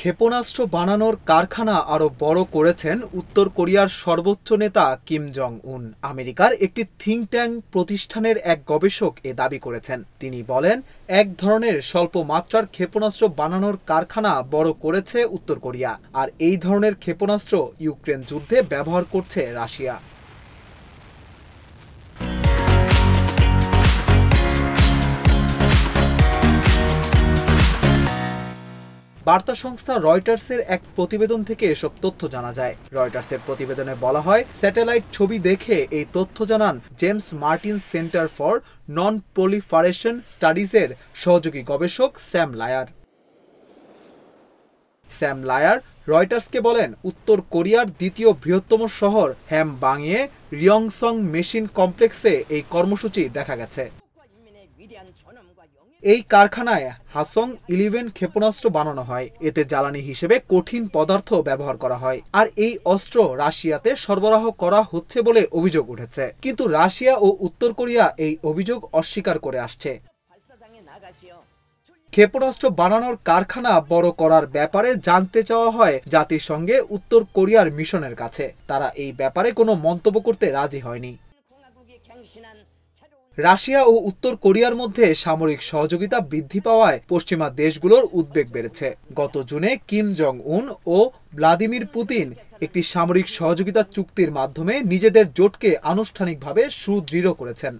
ক্ষেপণাস্ত্র বানানোর কারখানা আরো বড় করেছেন উত্তর কোরিয়ার সর্বোচ্চ নেতা কিম জং উন। আমেরিকার একটি থিঙ্ক ট্যাঙ্ক প্রতিষ্ঠানের এক গবেষক এ দাবি করেছেন। তিনি বলেন, এক ধরনের স্বল্প মাত্রার ক্ষেপণাস্ত্র বানানোর কারখানা বড় করেছে উত্তর কোরিয়া, আর এই ধরনের ক্ষেপণাস্ত্র ইউক্রেন যুদ্ধে ব্যবহার করছে রাশিয়া। বার্তা সংস্থা রয়টার্সের এক প্রতিবেদন থেকে এসব তথ্য জানা যায়। রয়টার্সের প্রতিবেদনে বলা হয়, স্যাটেলাইট ছবি দেখে এই তথ্য জানান James Martin center for non proliferation স্টাডিজের সহযোগী গবেষক স্যাম লায়ার রয়টার্সকে বলেন, উত্তর কোরিয়ার দ্বিতীয় বৃহত্তম শহর হ্যামবাংয়ে রিয়ংসং মেশিন কমপ্লেক্সে এই কর্মসূচি দেখা গেছে। এই কারখানায় হাসং-11 ক্ষেপণাস্ত্র বানানো হয়। এতে জ্বালানি হিসেবে কঠিন পদার্থ ব্যবহার করা হয়, আর এই অস্ত্র রাশিয়াতে সরবরাহ করা হচ্ছে বলে অভিযোগ উঠেছে। কিন্তু রাশিয়া ও উত্তর কোরিয়া এই অভিযোগ অস্বীকার করে আসছে। ক্ষেপণাস্ত্র বানানোর কারখানা বড় করার ব্যাপারে জানতে চাওয়া হয় জাতিসংঘে উত্তর কোরিয়ার মিশনের কাছে। তারা এই ব্যাপারে কোনো মন্তব্য করতে রাজি হয়নি। রাশিয়া ও উত্তর কোরিয়ার মধ্যে সামরিক সহযোগিতা বৃদ্ধি পাওয়ায় পশ্চিমা দেশগুলোর উদ্বেগ বেড়েছে। গত জুনে কিম জং উন ও ভ্লাদিমির পুতিন একটি সামরিক সহযোগিতা চুক্তির মাধ্যমে নিজেদের জোটকে আনুষ্ঠানিকভাবে সুদৃঢ় করেছেন।